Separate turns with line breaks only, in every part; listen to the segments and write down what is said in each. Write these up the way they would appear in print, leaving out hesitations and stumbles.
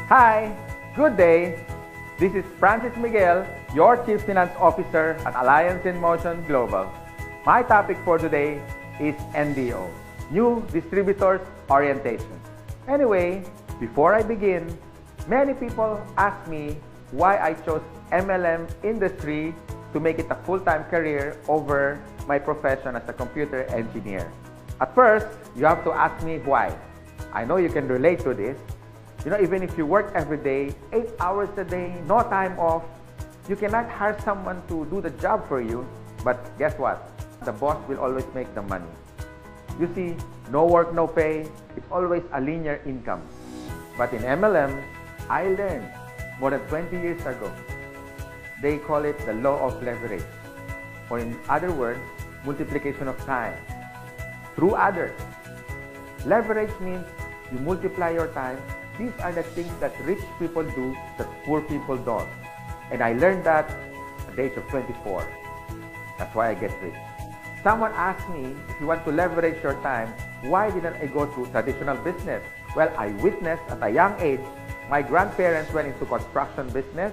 Hi, good day. This is Francis Miguel, your Chief Finance Officer at Alliance in Motion Global. My topic for today is NDO, New Distributors Orientation. Anyway, before I begin, many people ask me why I chose MLM industry to make it a full-time career over my profession as a computer engineer. At first, you have to ask me why. I know you can relate to this. Even if you work every day, 8 hours a day, no time off, you cannot hire someone to do the job for you. But guess what? The boss will always make the money. You see, no work, no pay. It's always a linear income. But in MLM, I learned more than 20 years ago. They call it the law of leverage. Or in other words, multiplication of time through others. Leverage means you multiply your time. These are the things that rich people do that poor people don't. And I learned that at the age of 24. That's why I get rich. Someone asked me, if you want to leverage your time, why didn't I go to traditional business? Well, I witnessed at a young age, my grandparents went into construction business.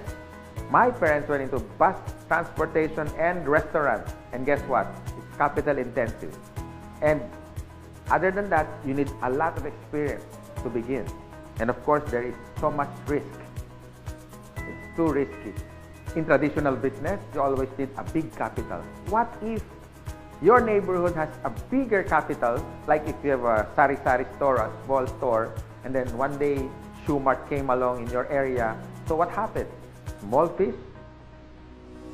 My parents went into bus transportation and restaurants. And guess what? It's capital intensive. And other than that, you need a lot of experience to begin. And of course, there is so much risk. It's too risky. In traditional business, you always need a big capital. What if your neighborhood has a bigger capital, like if you have a sari-sari store, a small store, and then one day Shoe Mart came along in your area. So what happened? Small fish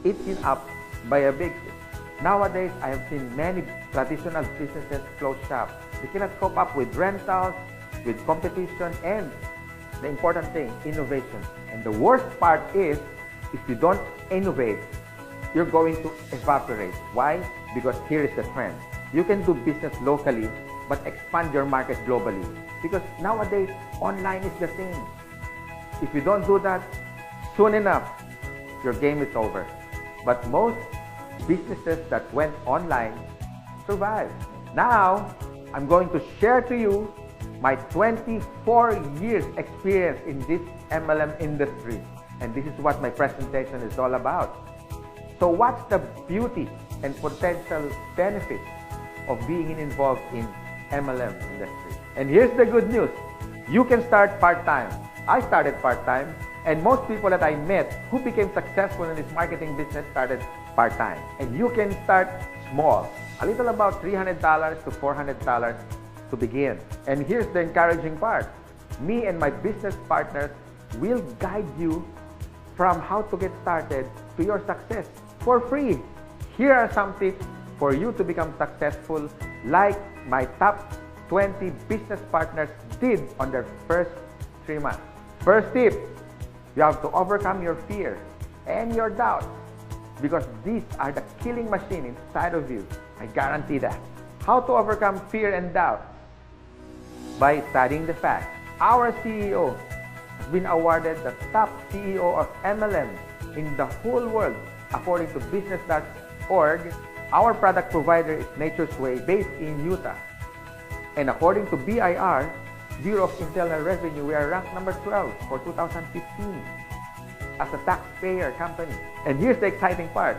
eaten up by a big fish. Nowadays, I have seen many traditional businesses close shop. They cannot cope up with rentals, with competition, and the important thing, innovation. And the worst part is, if you don't innovate, you're going to evaporate. Why? Because here is the trend. You can do business locally, but expand your market globally. Because nowadays, online is the thing. If you don't do that, soon enough, your game is over. But most businesses that went online survived. Now, I'm going to share to you my 24 years experience in this MLM industry. And this is what my presentation is all about. So what's the beauty and potential benefits of being involved in MLM industry? And here's the good news. You can start part-time. I started part-time, and most people that I met who became successful in this marketing business started part-time. And you can start small, a little about $300 to $400 to begin. And here's the encouraging part. Me and my business partners will guide you from how to get started to your success for free. Here are some tips for you to become successful, like my top 20 business partners did on their first 3 months. First tip, you have to overcome your fear and your doubts, because these are the killing machine inside of you. I guarantee that. How to overcome fear and doubt? By studying the facts. Our CEO has been awarded the top CEO of MLM in the whole world according to business.org. Our product provider is Nature's Way, based in Utah. And according to BIR, Bureau of Internal Revenue, we are ranked number 12 for 2015 as a taxpayer company. And here's the exciting part.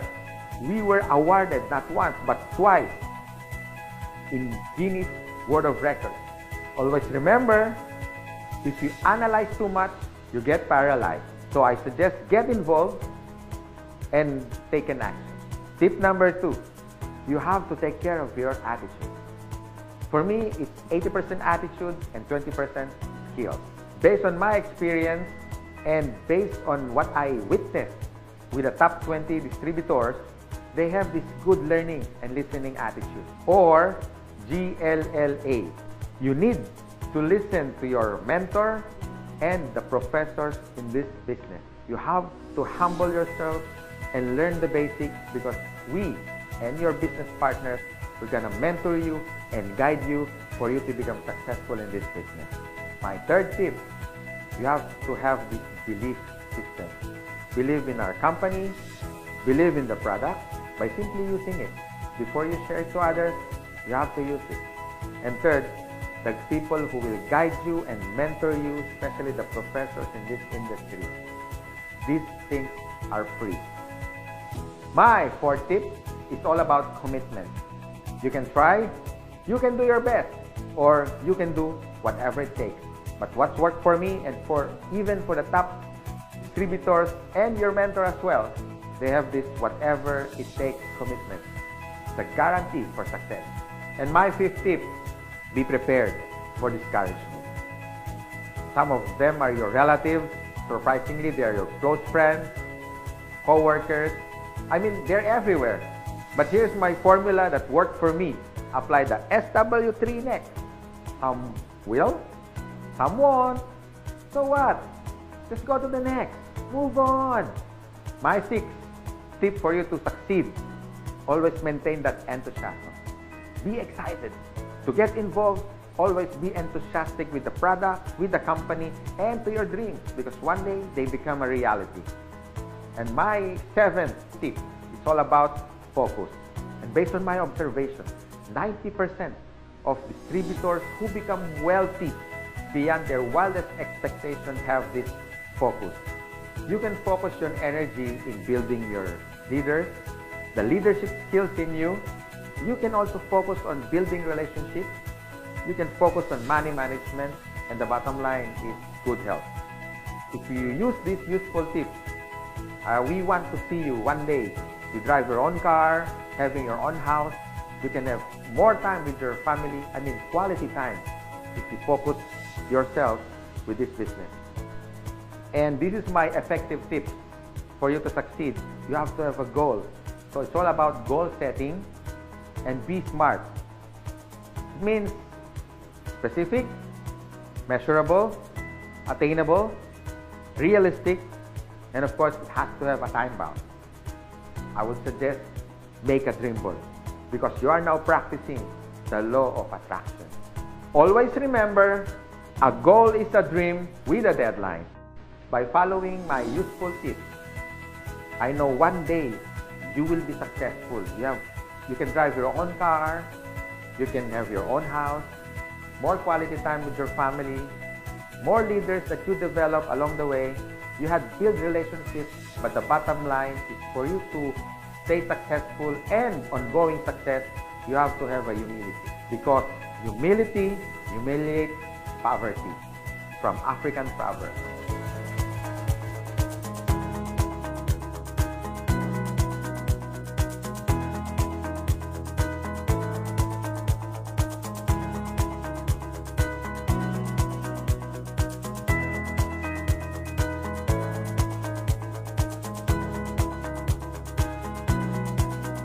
We were awarded not once but twice in Guinness World of Records. Always remember, if you analyze too much, you get paralyzed. So I suggest get involved and take an action. Tip number 2, you have to take care of your attitude. For me, it's 80% attitude and 20% skills. Based on my experience and based on what I witnessed with the top 20 distributors, they have this good learning and listening attitude, or GLLA. You need to listen to your mentor and the professors in this business. You have to humble yourself and learn the basics, because we and your business partners, we're gonna mentor you and guide you for you to become successful in this business. My third tip, you have to have this belief system. Believe in our company, believe in the product by simply using it. Before you share it to others, you have to use it. And third, the people who will guide you and mentor you, especially the professors in this industry. These things are free. My fourth tip is all about commitment. You can try, you can do your best, or you can do whatever it takes. But what's worked for me and even for the top distributors and your mentor as well, they have this whatever it takes commitment. It's a guarantee for success. And my fifth tip, be prepared for discouragement. Some of them are your relatives. Surprisingly, they are your close friends, co-workers. I mean, they're everywhere. But here's my formula that worked for me. Apply the SW3 next. Some will, some won't. So what? Just go to the next. Move on. My sixth tip for you to succeed. Always maintain that enthusiasm. Be excited. To get involved, always be enthusiastic with the product, with the company, and to your dreams, because one day they become a reality. And my seventh tip is all about focus. And based on my observation, 90% of distributors who become wealthy beyond their wildest expectations have this focus. You can focus your energy in building your leaders, the leadership skills in you. You can also focus on building relationships. You can focus on money management, and the bottom line is good health. If you use these useful tips, we want to see you one day. You drive your own car, having your own house. You can have more time with your family. I mean, quality time if you focus yourself with this business. And this is my effective tip for you to succeed. You have to have a goal. So it's all about goal setting and be smart. It means specific, measurable, attainable, realistic, and of course, it has to have a time bound. I would suggest make a dream board because you are now practicing the law of attraction. Always remember, a goal is a dream with a deadline. By following my useful tips, I know one day you will be successful. You can drive your own car, you can have your own house, more quality time with your family, more leaders that you develop along the way. You had built relationships, but the bottom line is for you to stay successful and ongoing success, you have to have a humility. Because humility humiliates poverty, from African proverb.